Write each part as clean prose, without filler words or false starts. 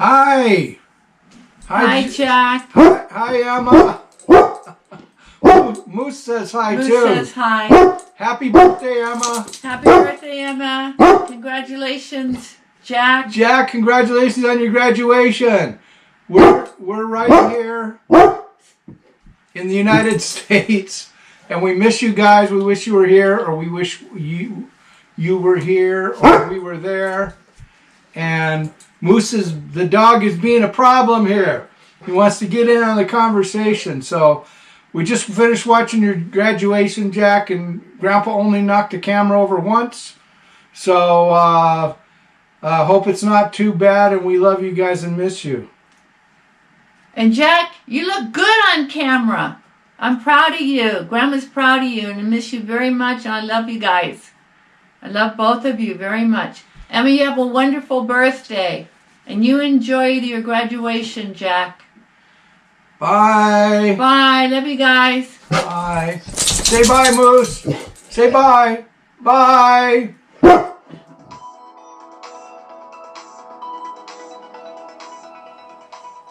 Hi. Hi, Jack. Hi, Emma. Moose says hi, Moose too. says hi. Happy birthday, Emma. Happy birthday, Emma. Congratulations, Jack. Jack, congratulations on your graduation. We're right here in the United States, and we miss you guys. We wish you were here, or we wish you were here, or we were there. And the dog is being a problem here. He wants to get in on the conversation. So we just finished watching your graduation, Jack, and Grandpa only knocked the camera over once. So hope it's not too bad, and we love you guys and miss you. And Jack, you look good on camera. I'm proud of you. Grandma's proud of you, and I miss you very much, and I love you guys. I love both of you very much. Emma, you have a wonderful birthday, and you enjoy your graduation, Jack. Bye. Bye. Love you guys. Bye. Say bye, Moose. Say bye. Bye.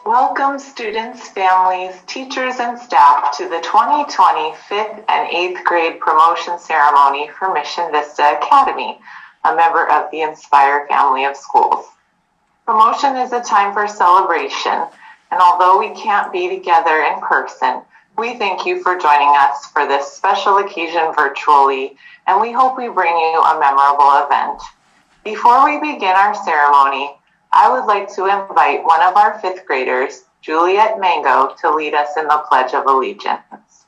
Welcome students, families, teachers, and staff to the 2020 5th and 8th grade promotion ceremony for Mission Vista Academy, a member of the Inspire family of schools. Promotion is a time for celebration, and although we can't be together in person, we thank you for joining us for this special occasion virtually, and we hope we bring you a memorable event. Before we begin our ceremony, I would like to invite one of our 5th graders, Juliet Mango, to lead us in the Pledge of Allegiance.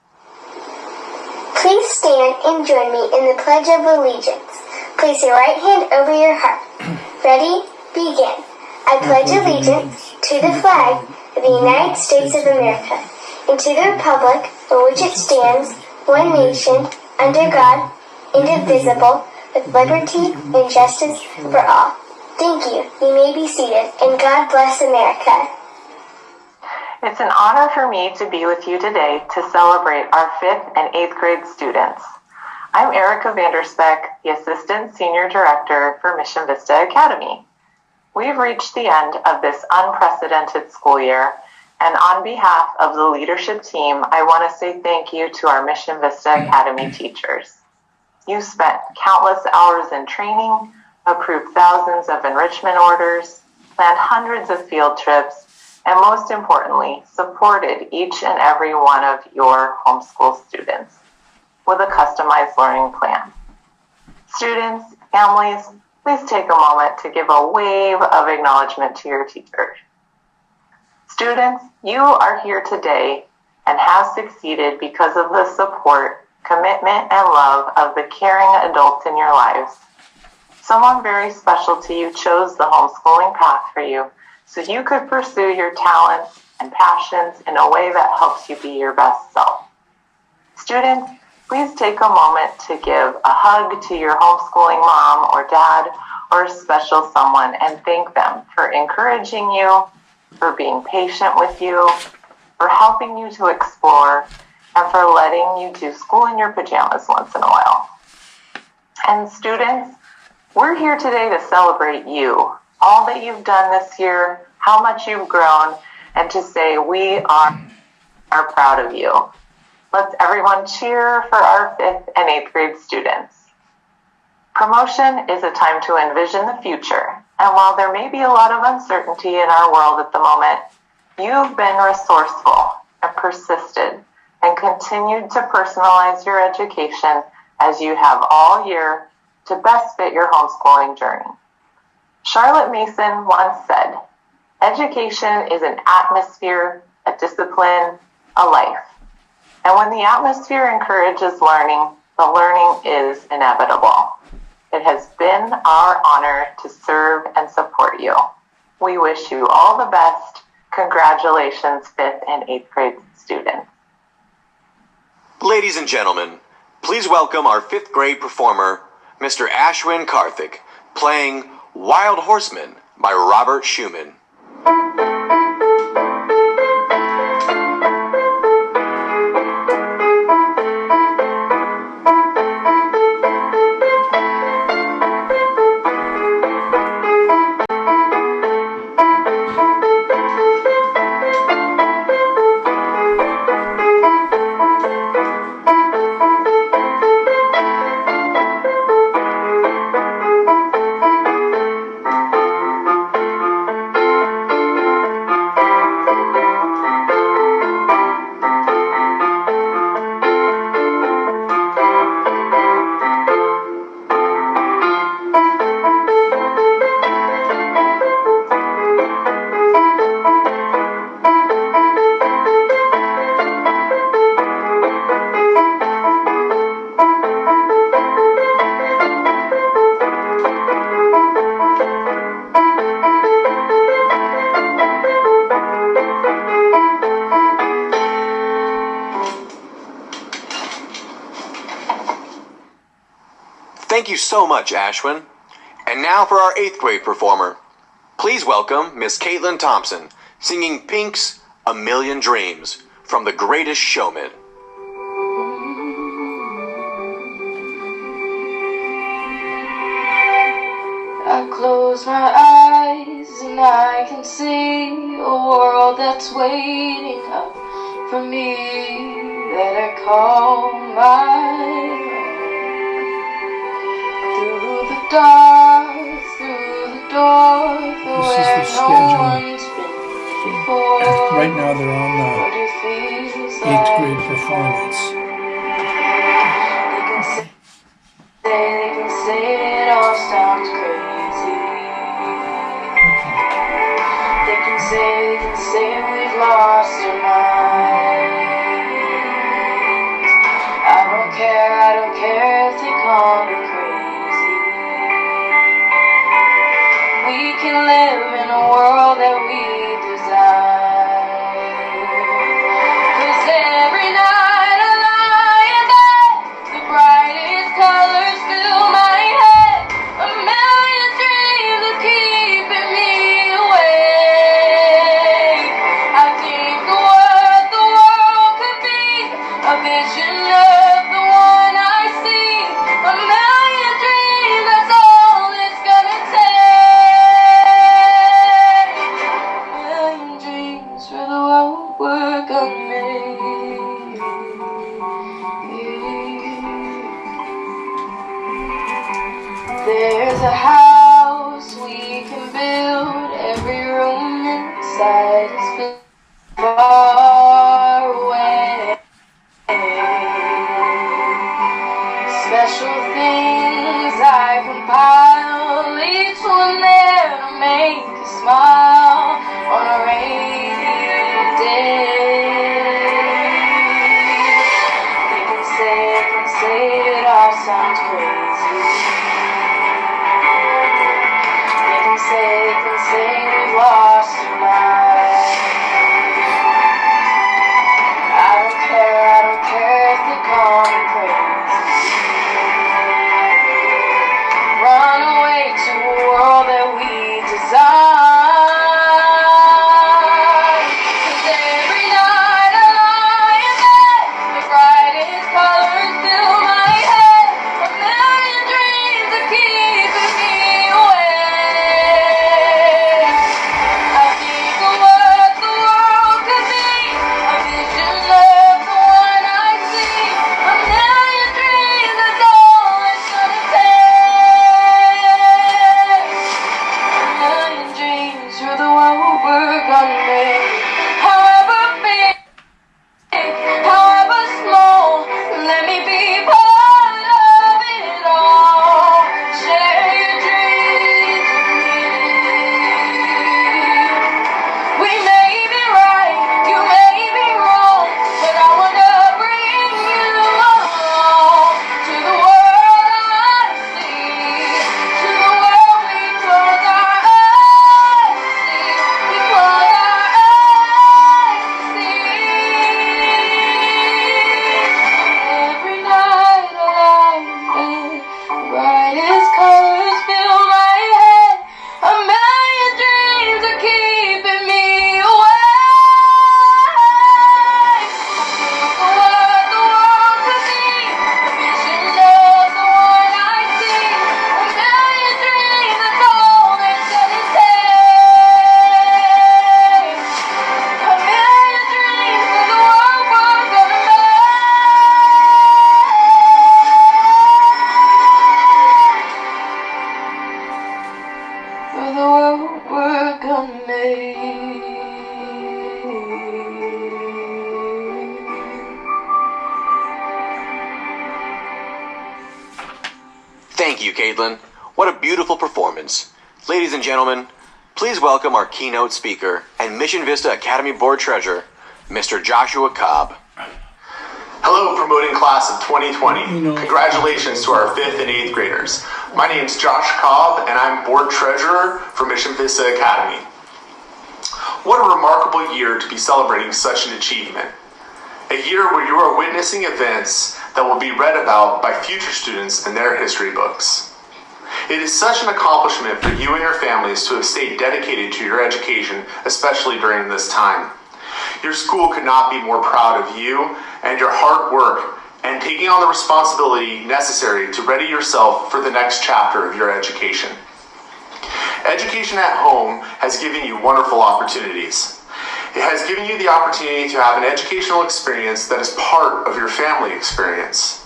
Please stand and join me in the Pledge of Allegiance. Place your right hand over your heart. Ready? Begin. I pledge allegiance to the flag of the United States of America and to the republic for which it stands, one nation, under God, indivisible, with liberty and justice for all. Thank you. You may be seated, and God bless America. It's an honor for me to be with you today to celebrate our 5th and 8th grade students. I'm Erica Vanderspeck, the Assistant Senior Director for Mission Vista Academy. We've reached the end of this unprecedented school year, and on behalf of the leadership team, I want to say thank you to our Mission Vista Academy teachers. You spent countless hours in training, approved thousands of enrichment orders, planned hundreds of field trips, and most importantly, supported each and every one of your homeschool students with a customized learning plan. Students, families, please take a moment to give a wave of acknowledgement to your teachers. Students, you are here today and have succeeded because of the support, commitment, and love of the caring adults in your lives. Someone very special to you chose the homeschooling path for you so you could pursue your talents and passions in a way that helps you be your best self. Students, please take a moment to give a hug to your homeschooling mom or dad or a special someone and thank them for encouraging you, for being patient with you, for helping you to explore, and for letting you do school in your pajamas once in a while. And students, we're here today to celebrate you, all that you've done this year, how much you've grown, and to say we are proud of you. Let's everyone cheer for our 5th and 8th grade students. Promotion is a time to envision the future, and while there may be a lot of uncertainty in our world at the moment, you've been resourceful and persisted and continued to personalize your education as you have all year to best fit your homeschooling journey. Charlotte Mason once said, "Education is an atmosphere, a discipline, a life." And when the atmosphere encourages learning, the learning is inevitable. It has been our honor to serve and support you. We wish you all the best. Congratulations, 5th and 8th grade students. Ladies and gentlemen, please welcome our 5th grade performer, Mr. Ashwin Karthik, playing Wild Horseman by Robert Schumann. so much, Ashwin. And now for our 8th grade performer. Please welcome Miss Kaitlyn Thompson, singing Pink's A Million Dreams from The Greatest Showman. I close my eyes and I can see a world that's waiting up for me that I call my own. Through the dark, through the door, where This is the no schedule. one's been before. Right now they're on the What it feels 8th like grade performance. They can say it all sounds crazy. They can say we've lost our minds. I don't care if they call me crazy. We can live in a world that we design. 'Cause every night I lie in bed, the brightest colors fill my head. A million dreams are keeping me awake. I think of what the world could be, a vision of the one I see. A million dreams, that's all it's gonna take. A million dreams for the world we're gonna make. There's a house we can build, every room inside is far away. Special things I compile, each one there to make you smile on a rainy day. They can say it all sounds crazy. They can say we've lost our minds. I don't care if they call me crazy. Run away to a world that we design. 'Cause every night I lie in bed, the brightest colors fill my head. A million dreams are keeping me awake. I think of what the world could be, a vision of the one I see. A million dreams, that's all it's gonna take. A million dreams for the world we're gonna make. However big, however small, let me be part of it all. Share your dreams with me. We may be right, you may be wrong, but I wanna bring you along to the world I see, to the world we close our eyes to see, we close our eyes to see. Every night I lie in bed, the brightest colors fill my head. A million dreams are keeping me awake. Think of what the world could be, a vision of the one I see. A million dreams, that's all it's gonna take. A million dreams for the world we're gonna make. For the world we're gonna make. Thank you, Kaitlyn. What a beautiful performance. Ladies and gentlemen, please welcome our keynote speaker and Mission Vista Academy Board Treasurer, Mr. Joshua Cobb. Hello, promoting class of 2020. You know. Congratulations to our 5th and 8th graders. My name's Josh Cobb, and I'm board treasurer for Mission Vista Academy. What a remarkable year to be celebrating such an achievement. A year where you are witnessing events that will be read about by future students in their history books. It is such an accomplishment for you and your families to have stayed dedicated to your education, especially during this time. Your school could not be more proud of you and your hard work and taking on the responsibility necessary to ready yourself for the next chapter of your education. Education at home has given you wonderful opportunities. It has given you the opportunity to have an educational experience that is part of your family experience.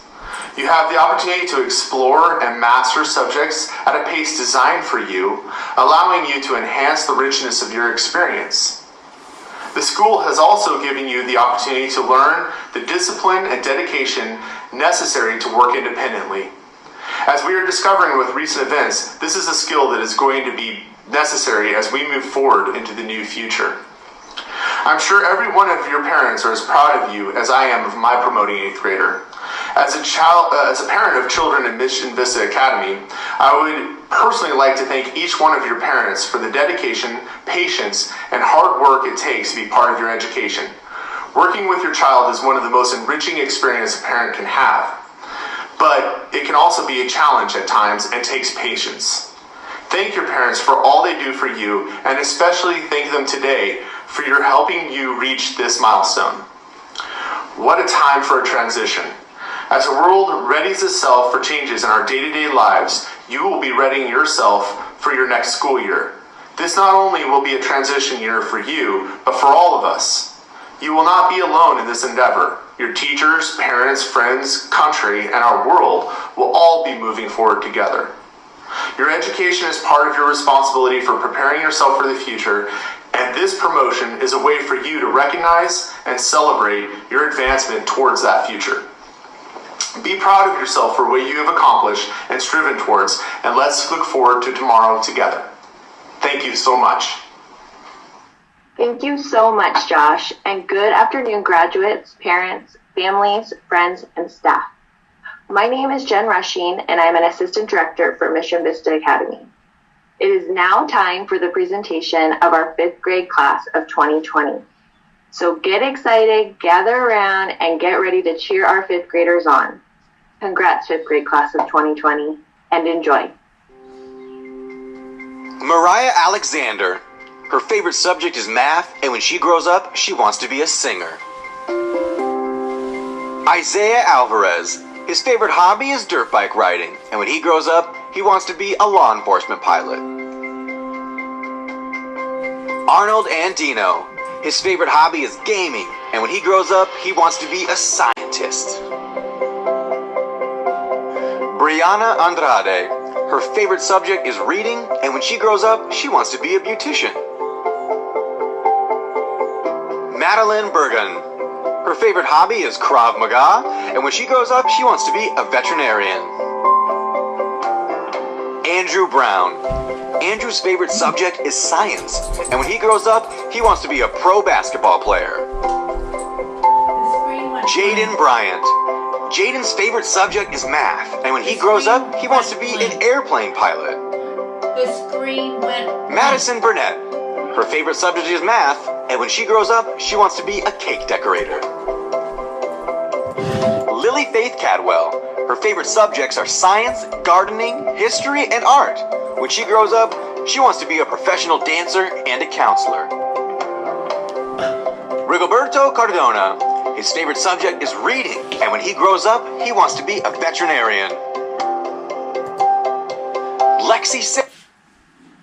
You have the opportunity to explore and master subjects at a pace designed for you, allowing you to enhance the richness of your experience. The school has also given you the opportunity to learn the discipline and dedication necessary to work independently. As we are discovering with recent events, this is a skill that is going to be necessary as we move forward into the new future. I'm sure every one of your parents are as proud of you as I am of my promoting 8th grader. As a parent of children in Mission Vista Academy, I would personally like to thank each one of your parents for the dedication, patience, and hard work it takes to be part of your education. Working with your child is one of the most enriching experiences a parent can have, but it can also be a challenge at times and takes patience. Thank your parents for all they do for you, and especially thank them today for your helping you reach this milestone. What a time for a transition. As the world readies itself for changes in our day-to-day lives, you will be readying yourself for your next school year. This not only will be a transition year for you, but for all of us. You will not be alone in this endeavor. Your teachers, parents, friends, country, and our world will all be moving forward together. Your education is part of your responsibility for preparing yourself for the future, and this promotion is a way for you to recognize and celebrate your advancement towards that future. Be proud of yourself for what you have accomplished and striven towards, and let's look forward to tomorrow together. Thank you so much. Thank you so much, Josh, and good afternoon, graduates, parents, families, friends, and staff. My name is Jen Rushing, and I'm an assistant director for Mission Vista Academy. It is now time for the presentation of our 5th grade class of 2020. So get excited, gather around, and get ready to cheer our 5th graders on. Congrats, 5th grade class of 2020, and enjoy. Mariah Alexander. Her favorite subject is math, and when she grows up, she wants to be a singer. Isaiah Alvarez. His favorite hobby is dirt bike riding, and when he grows up, he wants to be a law enforcement pilot. Arnold Andino. His favorite hobby is gaming, and when he grows up, he wants to be a scientist. Brianna Andrade. Her favorite subject is reading, and when she grows up, she wants to be a beautician. Madeline Bergen. Her favorite hobby is Krav Maga, and when she grows up, she wants to be a veterinarian. Andrew Brown. Andrew's favorite subject is science, and when he grows up, he wants to be a pro basketball player. Jaden Bryant. Jaden's favorite subject is math, and when he grows up, he wants to be an airplane pilot. The screen went. Madison Burnett. Her favorite subject is math, and when she grows up, she wants to be a cake decorator. Lily Faith Cadwell. Her favorite subjects are science, gardening, history, and art. When she grows up, she wants to be a professional dancer and a counselor. Rigoberto Cardona. His favorite subject is reading, and when he grows up, he wants to be a veterinarian. Lexi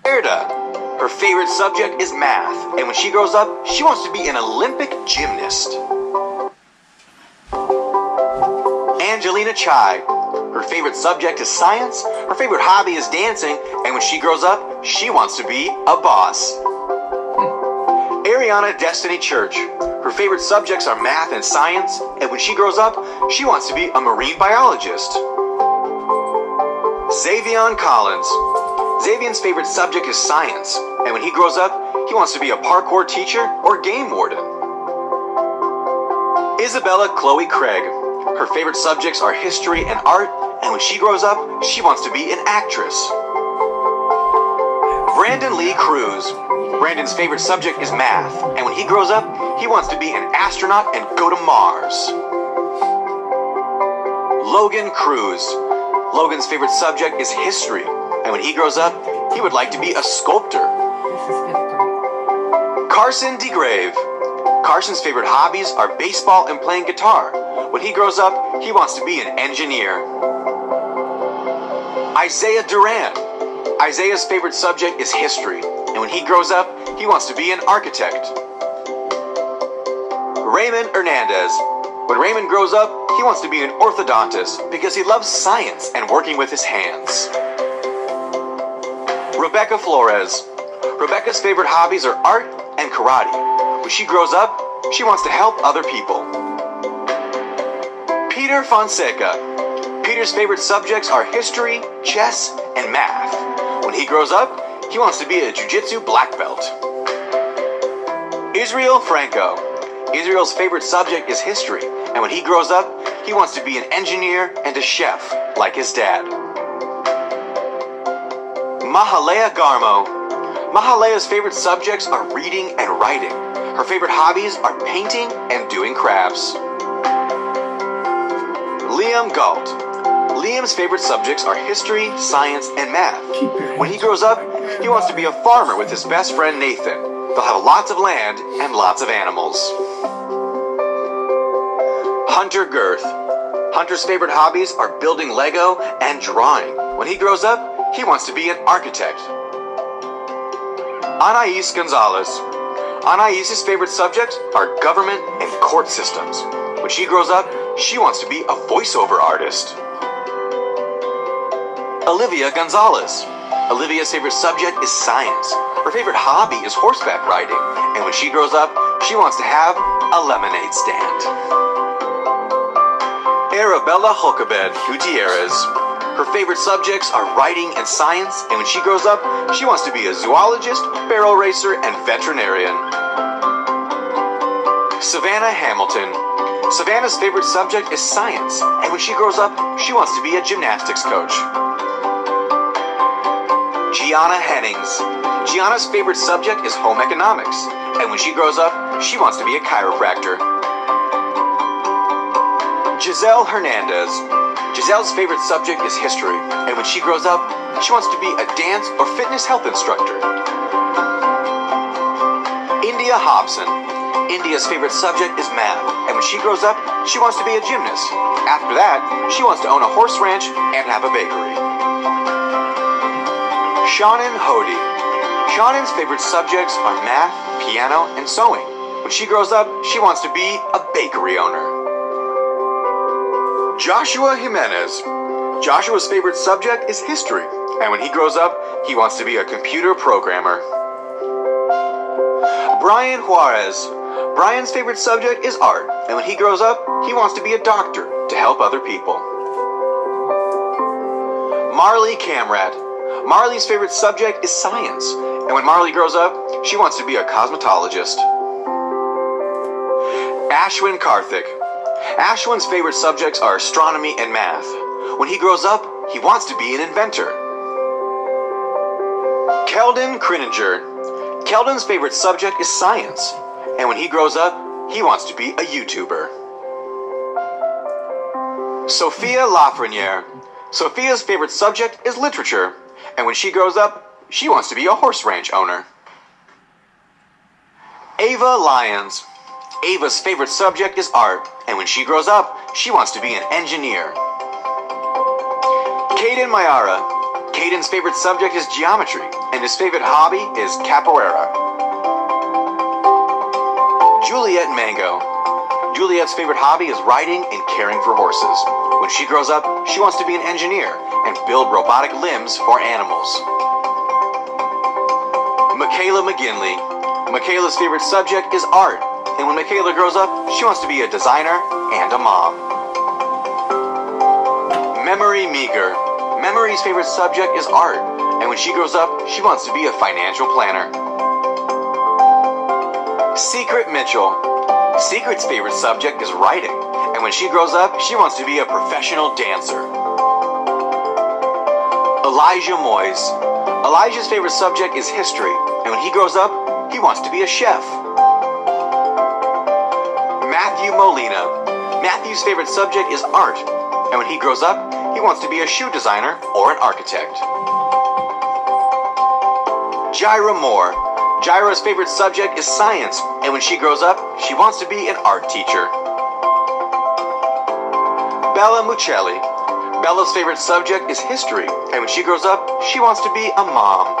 Serda. Her favorite subject is math, and when she grows up, she wants to be an Olympic gymnast. Angelina Chai. Her favorite subject is science, her favorite hobby is dancing, and when she grows up, she wants to be a boss. Ariana Destiny Church. Her favorite subjects are math and science, and when she grows up, she wants to be a marine biologist. Xavion Collins. Xavion's favorite subject is science, and when he grows up, he wants to be a parkour teacher or game warden. Isabella Chloe Craig. Her favorite subjects are history and art, and when she grows up, she wants to be an actress. Brandon Lee Cruz. Brandon's favorite subject is math, and when he grows up, he wants to be an astronaut and go to Mars. Logan Cruz. Logan's favorite subject is history, and when he grows up, he would like to be a sculptor. This is good for Carson DeGrave. Carson's favorite hobbies are baseball and playing guitar. When he grows up, he wants to be an engineer. Isaiah Duran. Isaiah's favorite subject is history, and when he grows up, he wants to be an architect. Raymond Hernandez. When Raymond grows up, he wants to be an orthodontist because he loves science and working with his hands. Rebecca Flores. Rebecca's favorite hobbies are art and karate. When she grows up, she wants to help other people. Peter Fonseca. Peter's favorite subjects are history, chess, and math. When he grows up, he wants to be a jiu-jitsu black belt. Israel Franco. Israel's favorite subject is history, and when he grows up, he wants to be an engineer and a chef, like his dad. Mahalea Garmo. Mahalea's favorite subjects are reading and writing. Her favorite hobbies are painting and doing crafts. Liam Gault. Liam's favorite subjects are history, science, and math. When he grows up, he wants to be a farmer with his best friend Nathan. They'll have lots of land and lots of animals. Hunter Girth. Hunter's favorite hobbies are building Lego and drawing. When he grows up, he wants to be an architect. Anais Gonzalez. Anais's favorite subjects are government and court systems. When she grows up, she wants to be a voiceover artist. Olivia Gonzalez. Olivia's favorite subject is science. Her favorite hobby is horseback riding, and when she grows up, she wants to have a lemonade stand. Arabella Jochebed Gutierrez. Her favorite subjects are writing and science, and when she grows up, she wants to be a zoologist, barrel racer, and veterinarian. Savannah Hamilton. Savannah's favorite subject is science, and when she grows up, she wants to be a gymnastics coach. Gianna Hennings. Gianna's favorite subject is home economics, and when she grows up, she wants to be a chiropractor. Giselle Hernandez. Giselle's favorite subject is history, and when she grows up, she wants to be a dance or fitness health instructor. India Hobson. India's favorite subject is math, and when she grows up, she wants to be a gymnast. After that, she wants to own a horse ranch and have a bakery. Shawnee Hody. Shannon's favorite subjects are math, piano, and sewing. When she grows up, she wants to be a bakery owner. Joshua Jimenez. Joshua's favorite subject is history, and when he grows up, he wants to be a computer programmer. Brian Juarez. Brian's favorite subject is art, and when he grows up, he wants to be a doctor to help other people. Marley Camrat. Marley's favorite subject is science, and when Marley grows up, she wants to be a cosmetologist. Ashwin Karthik. Ashwin's favorite subjects are astronomy and math. When he grows up, he wants to be an inventor. Keldon Krininger. Keldon's favorite subject is science, and when he grows up, he wants to be a YouTuber. Sophia Lafreniere. Sophia's favorite subject is literature, and when she grows up, she wants to be a horse ranch owner. Ava Lyons. Ava's favorite subject is art, and when she grows up, she wants to be an engineer. Caden Mayara. Caden's favorite subject is geometry, and his favorite hobby is capoeira. Juliet Mango. Juliet's favorite hobby is riding and caring for horses. When she grows up, she wants to be an engineer and build robotic limbs for animals. Michaela McKinley. Michaela's favorite subject is art, and when Michaela grows up, she wants to be a designer and a mom. Memory Meager. Memory's favorite subject is art, and when she grows up, she wants to be a financial planner. Secret Mitchell. Secret's favorite subject is writing, and when she grows up, she wants to be a professional dancer. Elijah Moyes. Elijah's favorite subject is history, and when he grows up, he wants to be a chef. Matthew Molina. Matthew's favorite subject is art, and when he grows up, he wants to be a shoe designer or an architect. Jaira Moore. Jaira's favorite subject is science, and when she grows up, she wants to be an art teacher. Bella Muccelli. Bella's favorite subject is history, and when she grows up, she wants to be a mom.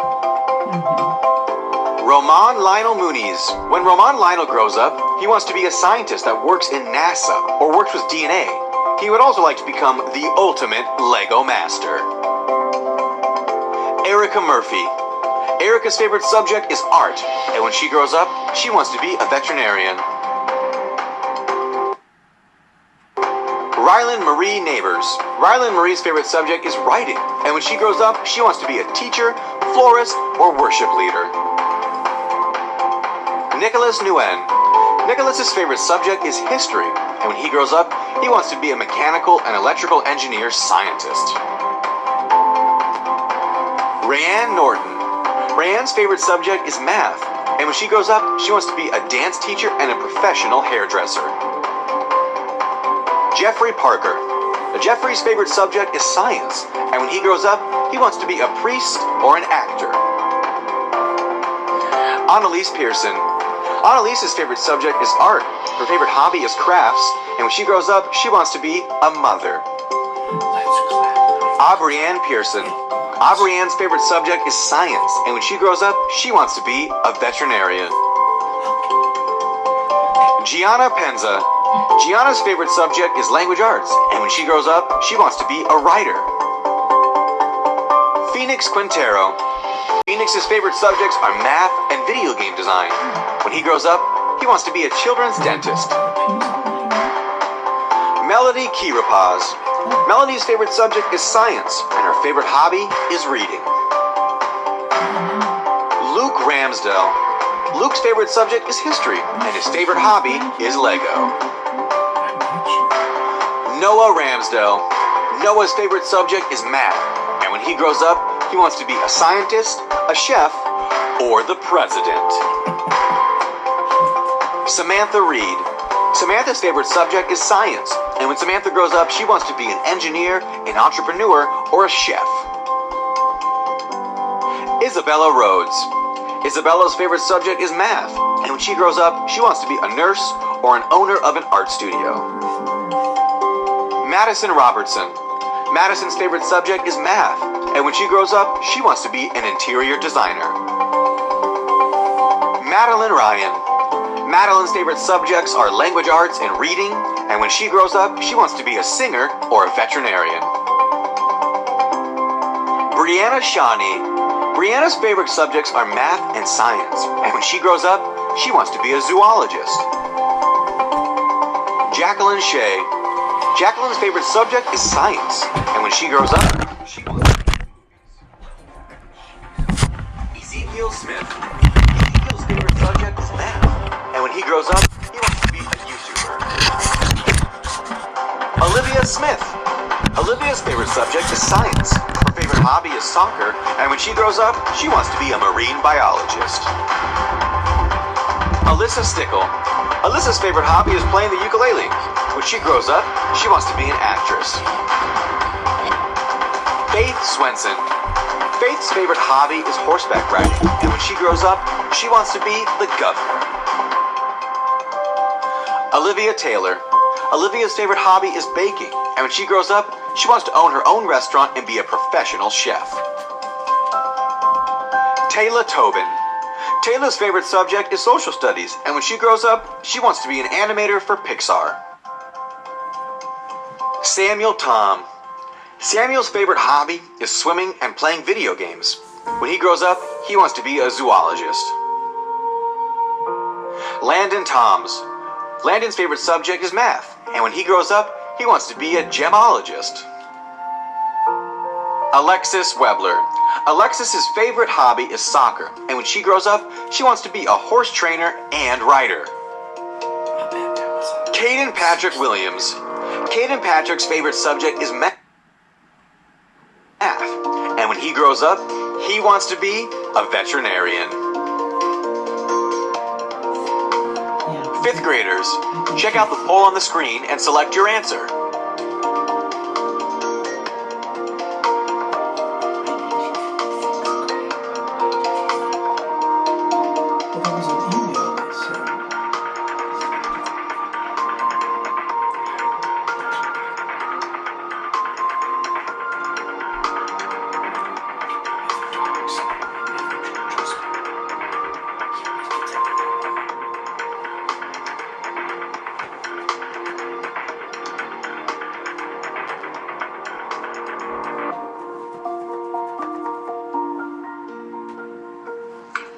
Roman Lionel Muniz. When Roman Lionel grows up, he wants to be a scientist that works in NASA or works with DNA. He would also like to become the ultimate Lego master. Erica Murphy. Erica's favorite subject is art, and when she grows up, she wants to be a veterinarian. Rylan Marie Neighbors. Rylan Marie's favorite subject is writing, and when she grows up, she wants to be a teacher, florist, or worship leader. Nicholas Nguyen. Nicholas's favorite subject is history, and when he grows up, he wants to be a mechanical and electrical engineer scientist. Rayanne Norton. Rayanne's favorite subject is math, and when she grows up, she wants to be a dance teacher and a professional hairdresser. Jeffrey Parker. Jeffrey's favorite subject is science, and when he grows up, he wants to be a priest or an actor. Annalise Pearson. Annalise's favorite subject is art. Her favorite hobby is crafts, and when she grows up, she wants to be a mother. Aubrianne Pearson. Aubrianne's favorite subject is science, and when she grows up, she wants to be a veterinarian. Gianna Penza. Gianna's favorite subject is language arts, and when she grows up, she wants to be a writer. Phoenix Quintero. Phoenix's favorite subjects are math and video game design. When he grows up, he wants to be a children's dentist. Melody Kirapaz. Melody's favorite subject is science, and her favorite hobby is reading. Luke Ramsdell. Luke's favorite subject is history, and his favorite hobby is Lego. Noah Ramsdell. Noah's favorite subject is math, and when he grows up, he wants to be a scientist, a chef, or the president. Samantha Reed. Samantha's favorite subject is science, and when Samantha grows up, she wants to be an engineer, an entrepreneur, or a chef. Isabella Rhodes. Isabella's favorite subject is math, and when she grows up, she wants to be a nurse or an owner of an art studio. Madison Robertson. Madison's favorite subject is math, and when she grows up, she wants to be an interior designer. Madeline Ryan. Madeline's favorite subjects are language arts and reading, and when she grows up, she wants to be a singer or a veterinarian. Brianna Shawnee. Brianna's favorite subjects are math and science, and when she grows up, she wants to be a zoologist. Jacqueline Shea. Jacqueline's favorite subject is science, and when she grows up, she wants to be Ezekiel Smith. Ezekiel's favorite subject is math, and when he grows up, he wants to be a YouTuber. Olivia Smith. Olivia's favorite subject is science. Her favorite hobby is soccer, and when she grows up, she wants to be a marine biologist. Alyssa Stickle. Alyssa's favorite hobby is playing the ukulele. When she grows up, she wants to be an actress. Faith Swenson. Faith's favorite hobby is horseback riding, and when she grows up, she wants to be the governor. Olivia Taylor. Olivia's favorite hobby is baking, and when she grows up, she wants to own her own restaurant and be a professional chef. Taylor Tobin. Taylor's favorite subject is social studies, and when she grows up, she wants to be an animator for Pixar. Samuel Tom. Samuel's favorite hobby is swimming and playing video games. When he grows up, he wants to be a zoologist. Landon Toms. Landon's favorite subject is math, and when he grows up, he wants to be a gemologist. Alexis Webler. Alexis's favorite hobby is soccer, and when she grows up, she wants to be a horse trainer and writer. Caden Patrick Williams. Caden Patrick's favorite subject is math, and when he grows up, he wants to be a veterinarian. Fifth graders, check out the poll on the screen and select your answer.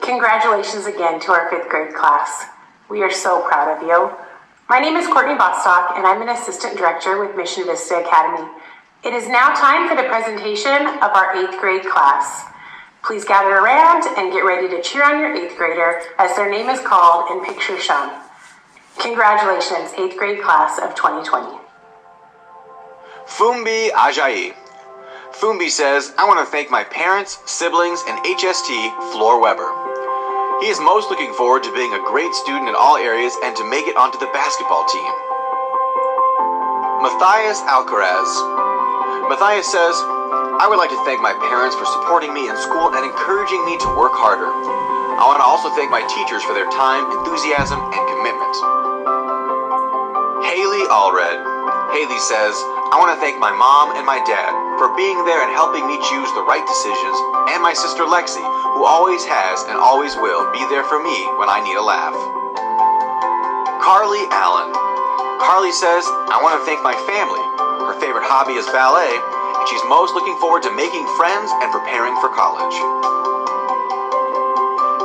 Congratulations again to our 5th grade class. We are so proud of you. My name is Courtney Vostok, and I'm an assistant director with Mission Vista Academy. It is now time for the presentation of our 8th grade class. Please gather around and get ready to cheer on your 8th grader as their name is called and picture shown. Congratulations, 8th grade class of 2020. Fumbi Ajayi. Fumbi says, I want to thank my parents, siblings, and HST Floor Weber. He is most looking forward to being a great student in all areas and to make it onto the basketball team. Matthias Alcaraz. Matthias says, I would like to thank my parents for supporting me in school and encouraging me to work harder. I want to also thank my teachers for their time, enthusiasm, and commitment. Haley Allred. Haley says, I want to thank my mom and my dad for being there and helping me choose the right decisions, and my sister Lexi, who always has and always will be there for me when I need a laugh. Carly Allen. Carly says, I want to thank my family. Her favorite hobby is ballet, and she's most looking forward to making friends and preparing for college.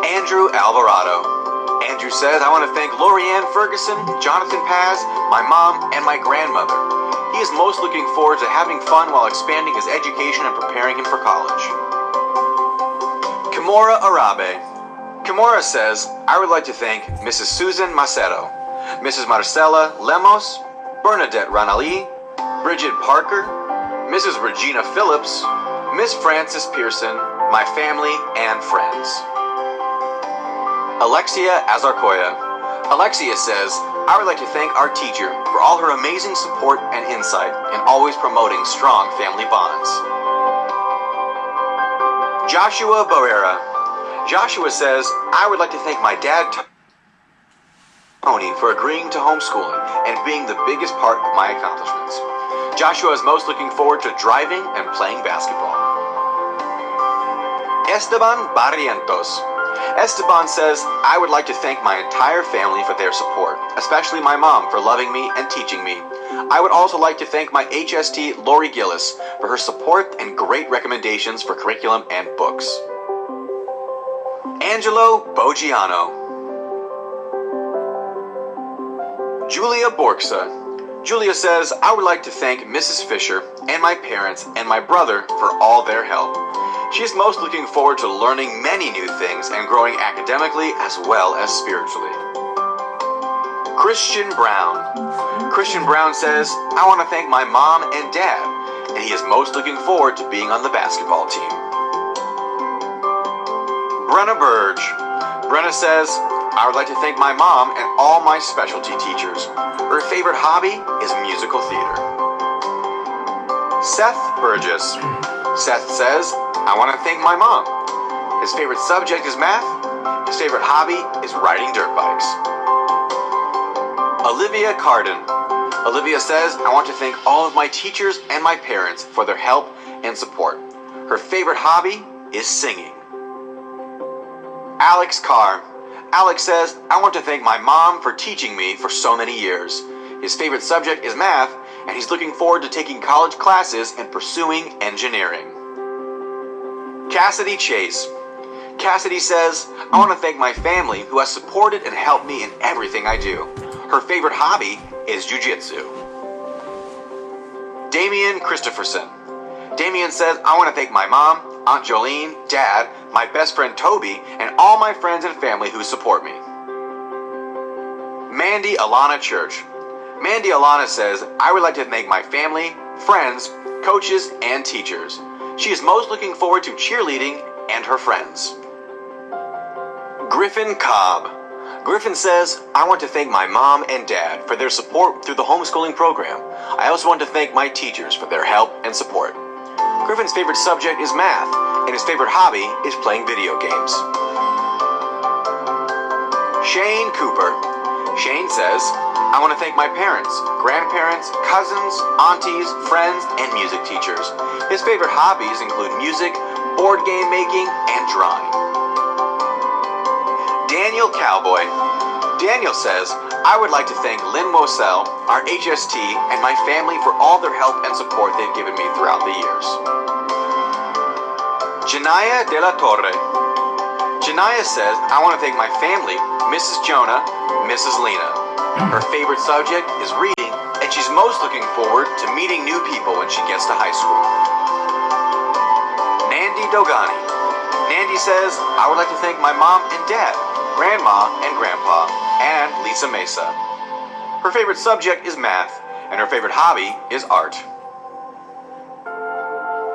Andrew Alvarado. Andrew says, I want to thank Lorianne Ferguson, Jonathan Paz, my mom, and my grandmother. He is most looking forward to having fun while expanding his education and preparing him for college. Kimora Arabe. Kimora says, I would like to thank Mrs. Susan Macero, Mrs. Marcela Lemos, Bernadette Ranali, Bridget Parker, Mrs. Regina Phillips, Miss Frances Pearson, my family, and friends. Alexia Azarkoya. Alexia says, I would like to thank our teacher for all her amazing support and insight in always promoting strong family bonds. Joshua Barrera. Joshua says, I would like to thank my dad, Tony, for agreeing to homeschooling and being the biggest part of my accomplishments. Joshua is most looking forward to driving and playing basketball. Esteban Barrientos. Esteban says, I would like to thank my entire family for their support, especially my mom for loving me and teaching me. I would also like to thank my HST Lori Gillis for her support and great recommendations for curriculum and books. Angelo Bogiano. Julia Borgsa. Julia says, I would like to thank Mrs. Fisher and my parents and my brother for all their help. She is most looking forward to learning many new things and growing academically as well as spiritually. Christian Brown. Christian Brown says, I want to thank my mom and dad, and he is most looking forward to being on the basketball team. Brenna Burge. Brenna says, I would like to thank my mom and all my specialty teachers. Her favorite hobby is musical theater. Seth Burgess. Seth says, I want to thank my mom. His favorite subject is math. His favorite hobby is riding dirt bikes. Olivia Carden. Olivia says, I want to thank all of my teachers and my parents for their help and support. Her favorite hobby is singing. Alex Carr. Alex says, I want to thank my mom for teaching me for so many years. His favorite subject is math, and he's looking forward to taking college classes and pursuing engineering. Cassidy Chase. Cassidy says, I want to thank my family who has supported and helped me in everything I do. Her favorite hobby is jiu-jitsu. Damian Christopherson. Damian says, I want to thank my mom, Aunt Jolene, Dad, my best friend Toby, and all my friends and family who support me. Mandy Alana Church. Mandy Alana says, I would like to thank my family, friends, coaches, and teachers. She is most looking forward to cheerleading and her friends. Griffin Cobb. Griffin says, I want to thank my mom and dad for their support through the homeschooling program. I also want to thank my teachers for their help and support. Griffin's favorite subject is math, and his favorite hobby is playing video games. Shane Cooper. Shane says, I want to thank my parents, grandparents, cousins, aunties, friends, and music teachers. His favorite hobbies include music, board game making, and drawing. Daniel Cowboy. Daniel says, I would like to thank Lynn Moselle, our HST, and my family for all their help and support they've given me throughout the years. Janaya De La Torre. Janaya says, I want to thank my family, Mrs. Jonah, Mrs. Lena. Her favorite subject is reading, and she's most looking forward to meeting new people when she gets to high school. Nandi Dogani. Nandi says, I would like to thank my mom and dad, grandma and grandpa, and Lisa Mesa. Her favorite subject is math, and her favorite hobby is art.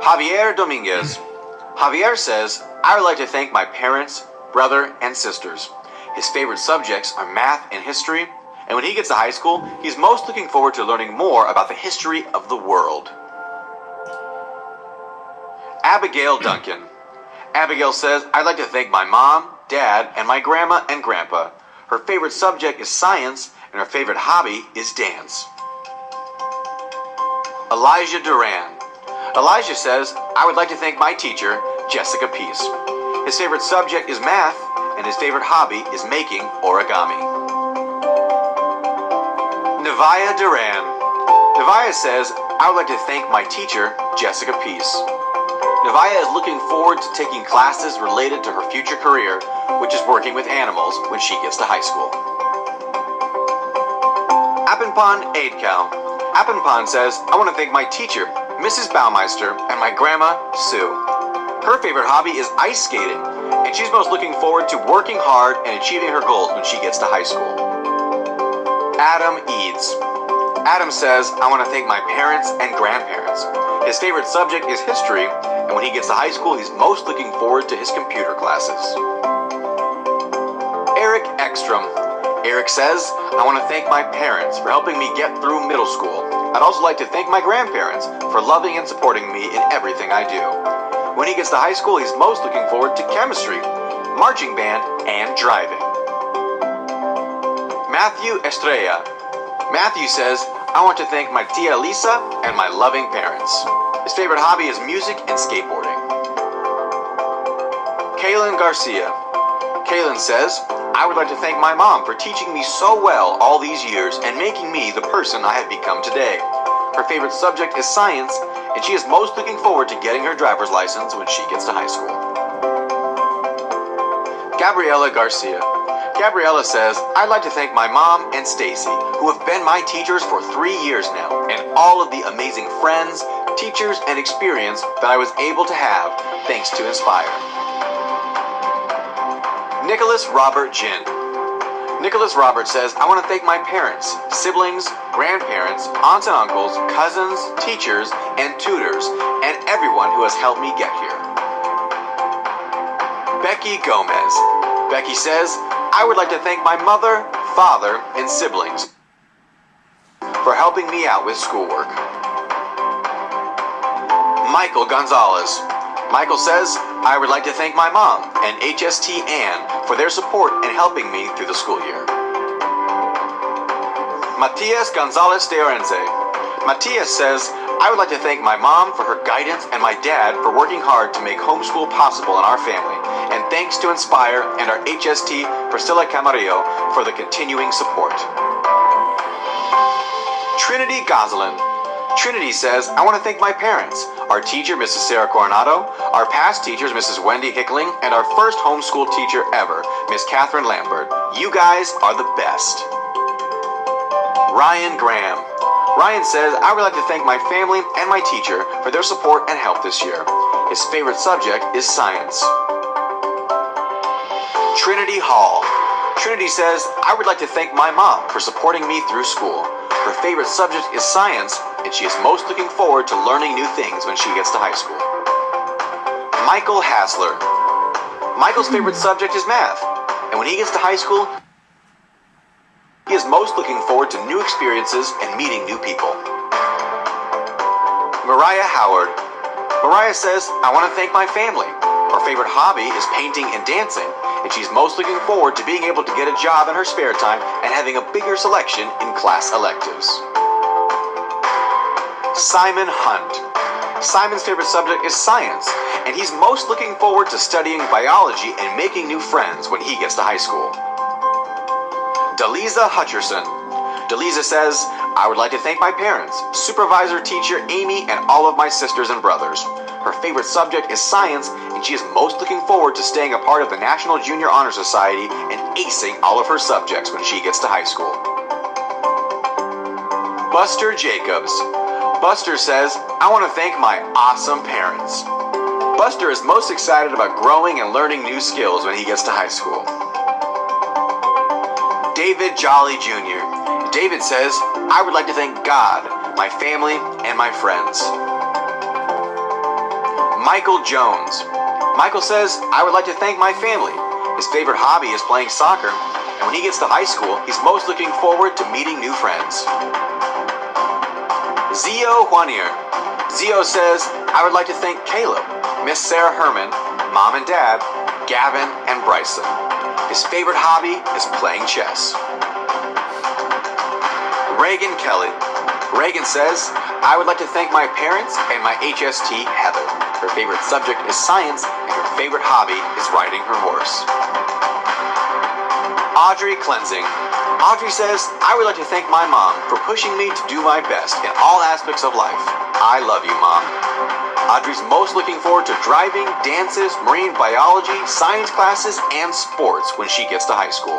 Javier Dominguez. Javier says, I would like to thank my parents, brother, and sisters. His favorite subjects are math and history, and when he gets to high school, he's most looking forward to learning more about the history of the world. Abigail Duncan. Abigail says, I'd like to thank my mom, dad, and my grandma and grandpa. Her favorite subject is science, and her favorite hobby is dance. Elijah Duran. Elijah says, I would like to thank my teacher, Jessica Peace. His favorite subject is math, and his favorite hobby is making origami. Nevaya Duran. Nevaya says, I would like to thank my teacher, Jessica Peace. Nevaya is looking forward to taking classes related to her future career, which is working with animals when she gets to high school. Appenpon Aidcal. Appenpon says, I want to thank my teacher, Mrs. Baumeister, and my grandma, Sue. Her favorite hobby is ice skating, and she's most looking forward to working hard and achieving her goals when she gets to high school. Adam Eads. Adam says, I want to thank my parents and grandparents. His favorite subject is history, and when he gets to high school, he's most looking forward to his computer classes. Eric Ekstrom. Eric says, I want to thank my parents for helping me get through middle school. I'd also like to thank my grandparents for loving and supporting me in everything I do. When he gets to high school, he's most looking forward to chemistry, marching band, and driving. Matthew Estrella. Matthew says, I want to thank my tia Lisa and my loving parents. His favorite hobby is music and skateboarding. Kaitlyn Garcia. Kaitlyn says, I would like to thank my mom for teaching me so well all these years and making me the person I have become today. Her favorite subject is science, and she is most looking forward to getting her driver's license when she gets to high school. Gabriela Garcia. Gabriela says, I'd like to thank my mom and Stacy, who have been my teachers for 3 years now, and all of the amazing friends, teachers, and experience that I was able to have thanks to Inspire. Nicholas Robert Ginn. Nicholas Robert says, I want to thank my parents, siblings, grandparents, aunts and uncles, cousins, teachers, and tutors, and everyone who has helped me get here. Becky Gomez. Becky says, I would like to thank my mother, father, and siblings for helping me out with schoolwork. Michael Gonzalez. Michael says, I would like to thank my mom and HST Ann for their support and helping me through the school year. Matthias Gonzalez de Orense. Matthias says, I would like to thank my mom for her guidance and my dad for working hard to make homeschool possible in our family. And thanks to Inspire and our HST Priscilla Camarillo for the continuing support. Trinity Gosselin. Trinity says, I want to thank my parents, our teacher, Mrs. Sarah Coronado, our past teachers, Mrs. Wendy Hickling, and our first homeschool teacher ever, Miss Catherine Lambert. You guys are the best. Ryan Graham. Ryan says, I would like to thank my family and my teacher for their support and help this year. His favorite subject is science. Trinity Hall. Trinity says, I would like to thank my mom for supporting me through school. Her favorite subject is science, and she is most looking forward to learning new things when she gets to high school. Michael Hassler. Michael's favorite subject is math, and when he gets to high school, he is most looking forward to new experiences and meeting new people. Mariah Howard. Mariah says, I want to thank my family. Her favorite hobby is painting and dancing, and she's most looking forward to being able to get a job in her spare time and having a bigger selection in class electives. Simon Hunt. Simon's favorite subject is science, and he's most looking forward to studying biology and making new friends when he gets to high school. Deliza Hutcherson. Deliza says, I would like to thank my parents, supervisor teacher Amy, and all of my sisters and brothers. Her favorite subject is science, and she is most looking forward to staying a part of the National Junior Honor Society and acing all of her subjects when she gets to high school. Buster Jacobs. Buster says, I want to thank my awesome parents. Buster is most excited about growing and learning new skills when he gets to high school. David Jolly Jr. David says, I would like to thank God, my family, and my friends. Michael Jones. Michael says, I would like to thank my family. His favorite hobby is playing soccer, and when he gets to high school, he's most looking forward to meeting new friends. Zio Juanier. Zio says, I would like to thank Caleb, Miss Sarah Herman, Mom and Dad, Gavin, and Bryson. His favorite hobby is playing chess. Reagan Kelly. Reagan says, I would like to thank my parents and my HST Heather. Her favorite subject is science, and her favorite hobby is riding her horse. Audrey Cleansing. Audrey says, I would like to thank my mom for pushing me to do my best in all aspects of life. I love you, Mom. Audrey's most looking forward to driving, dances, marine biology, science classes, and sports when she gets to high school.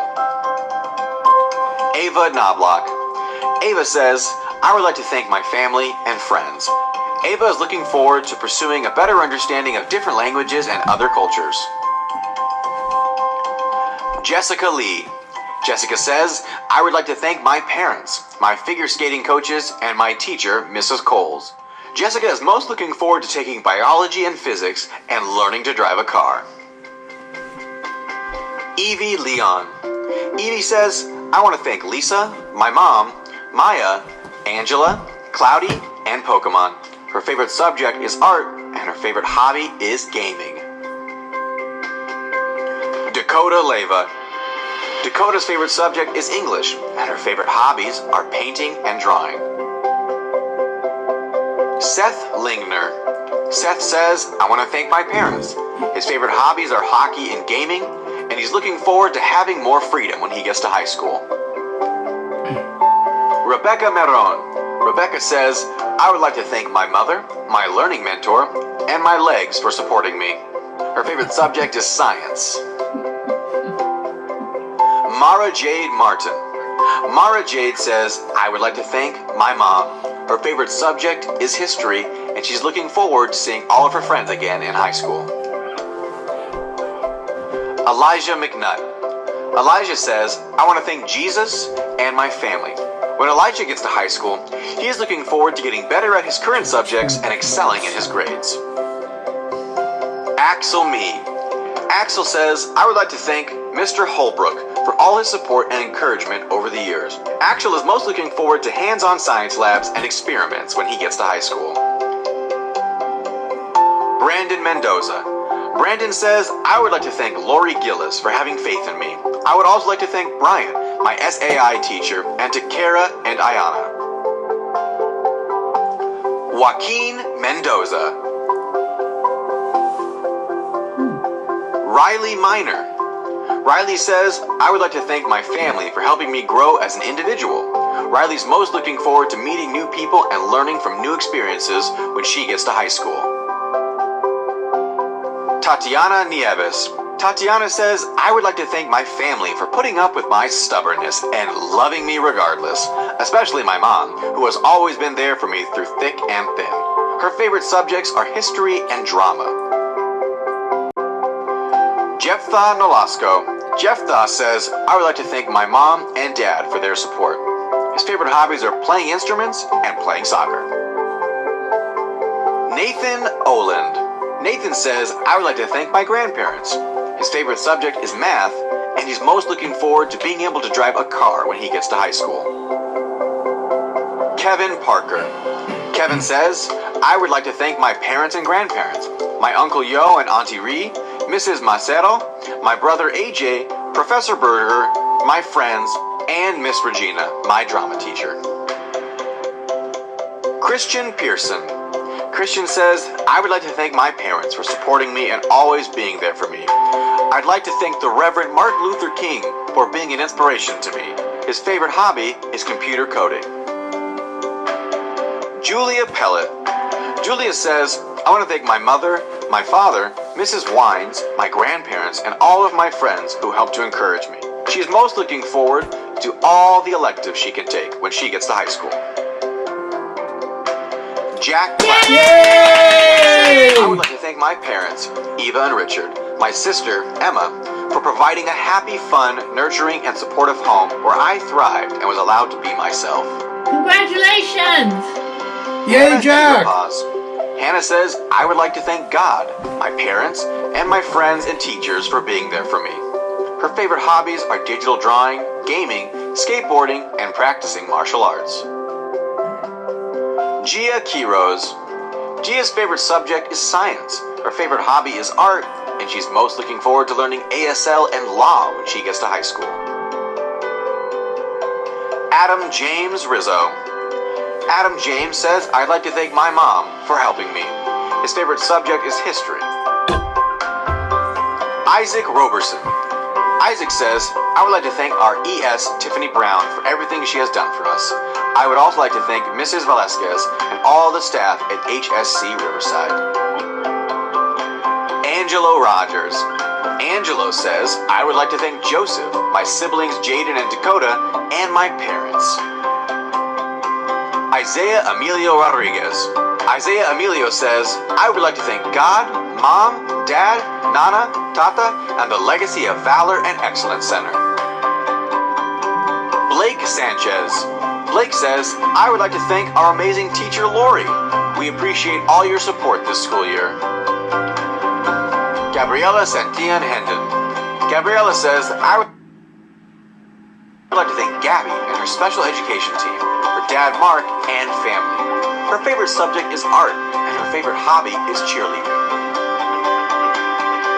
Ava Knobloch. Ava says, I would like to thank my family and friends. Ava is looking forward to pursuing a better understanding of different languages and other cultures. Jessica Lee. Jessica says, I would like to thank my parents, my figure skating coaches, and my teacher, Mrs. Coles. Jessica is most looking forward to taking biology and physics and learning to drive a car. Evie Leon. Evie says, I want to thank Lisa, my mom, Maya, Angela, Cloudy, and Pokemon. Her favorite subject is art, and her favorite hobby is gaming. Dakota Leva. Dakota's favorite subject is English, and her favorite hobbies are painting and drawing. Seth Lingner. Seth says, I want to thank my parents. His favorite hobbies are hockey and gaming, and he's looking forward to having more freedom when he gets to high school. Rebecca Meron. Rebecca says, I would like to thank my mother, my learning mentor, and my legs for supporting me. Her favorite subject is science. Mara Jade Martin. Mara Jade says, I would like to thank my mom. Her favorite subject is history, and she's looking forward to seeing all of her friends again in high school. Elijah McNutt. Elijah says, I want to thank Jesus and my family. When Elijah gets to high school, he is looking forward to getting better at his current subjects and excelling in his grades. Axel Mee. Axel says, I would like to thank Mr. Holbrook for all his support and encouragement over the years. Axel is most looking forward to hands-on science labs and experiments when he gets to high school. Brandon Mendoza. Brandon says, I would like to thank Lori Gillis for having faith in me. I would also like to thank Brian, my SAI teacher, and to Kara and Ayana. Joaquin Mendoza. Riley Minor. Riley says, I would like to thank my family for helping me grow as an individual. Riley's most looking forward to meeting new people and learning from new experiences when she gets to high school. Tatiana Nieves. Tatiana says, I would like to thank my family for putting up with my stubbornness and loving me regardless, especially my mom, who has always been there for me through thick and thin. Her favorite subjects are history and drama. Jephthah Nolasco. Jephthah says, I would like to thank my mom and dad for their support. His favorite hobbies are playing instruments and playing soccer. Nathan Oland. Nathan says, I would like to thank my grandparents. His favorite subject is math, and he's most looking forward to being able to drive a car when he gets to high school. Kevin Parker. Kevin says, I would like to thank my parents and grandparents, my Uncle Yo and Auntie Ree, Mrs. Macero, my brother AJ, Professor Berger, my friends, and Miss Regina, my drama teacher. Christian Pearson. Christian says, I would like to thank my parents for supporting me and always being there for me. I'd like to thank the Reverend Martin Luther King for being an inspiration to me. His favorite hobby is computer coding. Julia Pellet. Julia says, I want to thank my mother, my father, Mrs. Wines, my grandparents, and all of my friends who helped to encourage me. She is most looking forward to all the electives she can take when she gets to high school. Jack Black. Yay! I would like to thank my parents, Eva and Richard, my sister, Emma, for providing a happy, fun, nurturing, and supportive home where I thrived and was allowed to be myself. Congratulations! Yay, Jack! Hannah says, I would like to thank God, my parents, and my friends and teachers for being there for me. Her favorite hobbies are digital drawing, gaming, skateboarding, and practicing martial arts. Gia Kiros. Gia's favorite subject is science. Her favorite hobby is art, and she's most looking forward to learning ASL and law when she gets to high school. Adam James Rizzo. Adam James says, I'd like to thank my mom for helping me. His favorite subject is history. Isaac Roberson. Isaac says, I would like to thank our ES Tiffany Brown for everything she has done for us. I would also like to thank Mrs. Velasquez and all the staff at HSC Riverside. Angelo Rogers. Angelo says, I would like to thank Joseph, my siblings Jaden and Dakota, and my parents. Isaiah Emilio Rodriguez. Isaiah Emilio says, I would like to thank God, Mom, Dad, Nana, Tata, and the Legacy of Valor and Excellence Center. Blake Sanchez. Blake says, I would like to thank our amazing teacher, Lori. We appreciate all your support this school year. Gabriela Santillan Hendon. Gabriela says, I would like to thank Gabby and her special education team, her dad, Mark, and family. Her favorite subject is art, and her favorite hobby is cheerleading.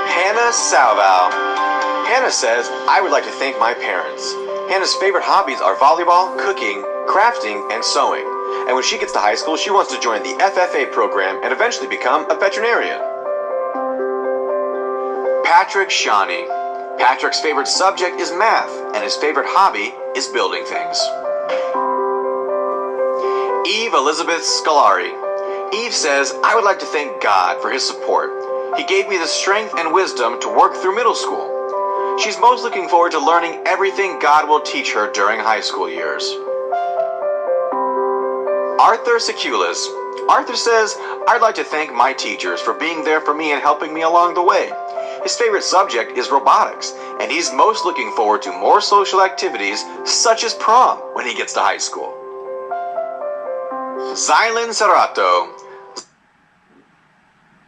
Hannah Salval. Hannah says, I would like to thank my parents. Hannah's favorite hobbies are volleyball, cooking, crafting, and sewing. And when she gets to high school, she wants to join the FFA program and eventually become a veterinarian. Patrick Shawnee. Patrick's favorite subject is math, and his favorite hobby is building things. Eve Elizabeth Scolari. Eve says, I would like to thank God for his support. He gave me the strength and wisdom to work through middle school. She's most looking forward to learning everything God will teach her during high school years. Arthur Seculas. Arthur says, I'd like to thank my teachers for being there for me and helping me along the way. His favorite subject is robotics, and he's most looking forward to more social activities such as prom when he gets to high school. Zylan Serrato.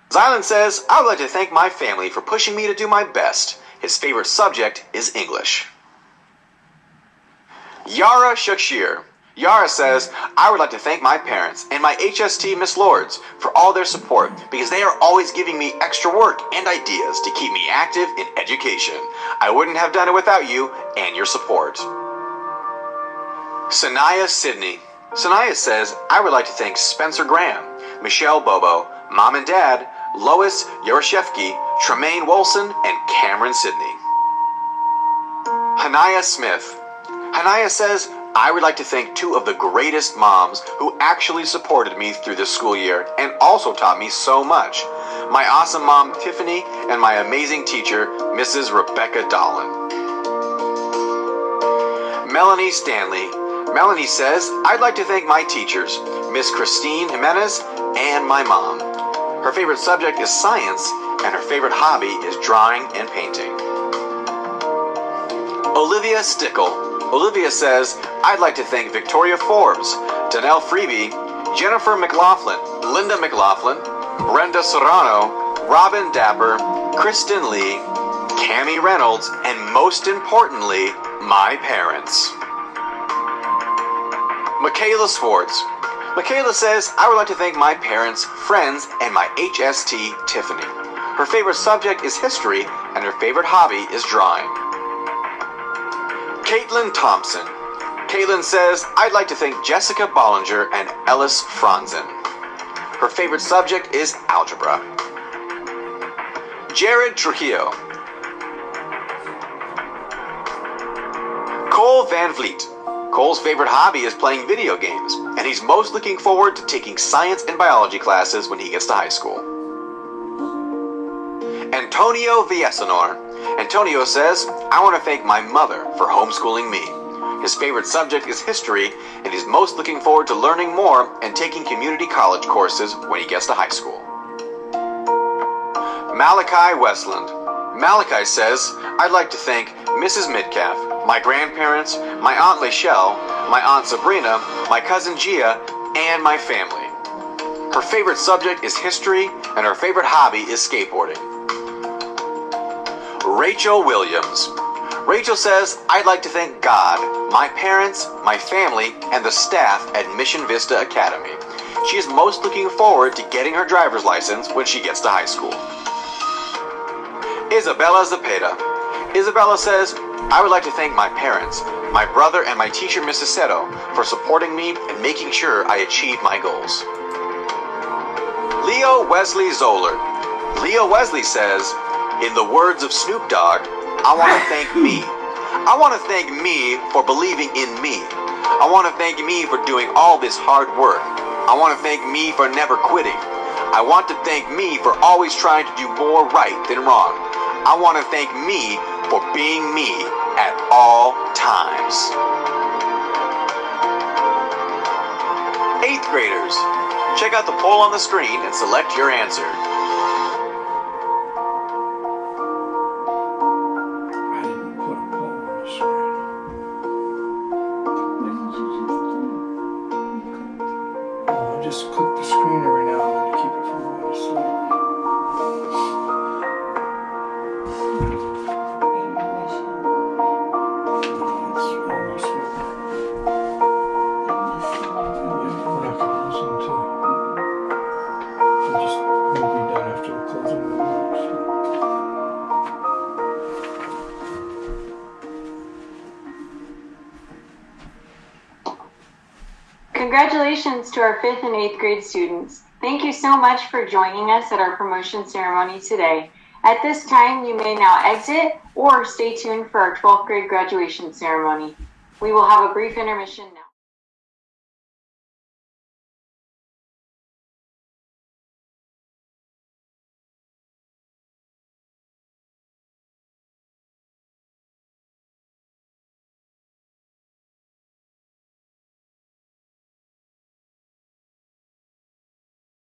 Zylan says, I would like to thank my family for pushing me to do my best. His favorite subject is English. Yara Shakshir. Yara says, I would like to thank my parents and my HST Miss Lords for all their support because they are always giving me extra work and ideas to keep me active in education. I wouldn't have done it without you and your support. Sanaya Sidney. Sanaya says, I would like to thank Spencer Graham, Michelle Bobo, Mom and Dad, Lois Yoroshevsky, Tremaine Wolson, and Cameron Sidney. Hanaya Smith. Hanaya says, I would like to thank two of the greatest moms who actually supported me through this school year and also taught me so much. My awesome mom, Tiffany, and my amazing teacher, Mrs. Rebecca Dolan. Melanie Stanley. Melanie says, I'd like to thank my teachers, Miss Christine Jimenez, and my mom. Her favorite subject is science, and her favorite hobby is drawing and painting. Olivia Stickle. Olivia says, I'd like to thank Victoria Forbes, Danelle Freeby, Jennifer McLaughlin, Linda McLaughlin, Brenda Serrano, Robin Dapper, Kristen Lee, Cammie Reynolds, and most importantly, my parents. Michaela Swartz. Michaela says, I would like to thank my parents, friends, and my HST, Tiffany. Her favorite subject is history, and her favorite hobby is drawing. Kaitlyn Thompson. Kaitlyn says, I'd like to thank Jessica Bollinger and Ellis Franzen. Her favorite subject is algebra. Jared Trujillo. Cole Van Vliet. Cole's favorite hobby is playing video games, and he's most looking forward to taking science and biology classes when he gets to high school. Antonio Villasenor. Antonio says, I want to thank my mother for homeschooling me. His favorite subject is history, and he's most looking forward to learning more and taking community college courses when he gets to high school. Malachi Westland. Malachi says, I'd like to thank Mrs. Midcalf, my grandparents, my Aunt Lachelle, my Aunt Sabrina, my cousin Gia, and my family. Her favorite subject is history, and her favorite hobby is skateboarding. Rachel Williams. Rachel says, I'd like to thank God, my parents, my family, and the staff at Mission Vista Academy. She is most looking forward to getting her driver's license when she gets to high school. Isabella Zepeda. Isabella says, I would like to thank my parents, my brother, and my teacher, Mrs. Seto, for supporting me and making sure I achieve my goals. Leo Wesley Zoller. Leo Wesley says, in the words of Snoop Dogg, I want to thank me. I want to thank me for believing in me. I want to thank me for doing all this hard work. I want to thank me for never quitting. I want to thank me for always trying to do more right than wrong. I want to thank me for being me at all times. 8th graders, check out the poll on the screen and select your answer. I didn't put a poll on the screen. What did you just do? Oh, I just click the screen every now and then to keep it from going to sleep. Congratulations to our 5th and 8th grade students. Thank you so much for joining us at our promotion ceremony today. At this time, you may now exit or stay tuned for our 12th grade graduation ceremony. We will have a brief intermission now.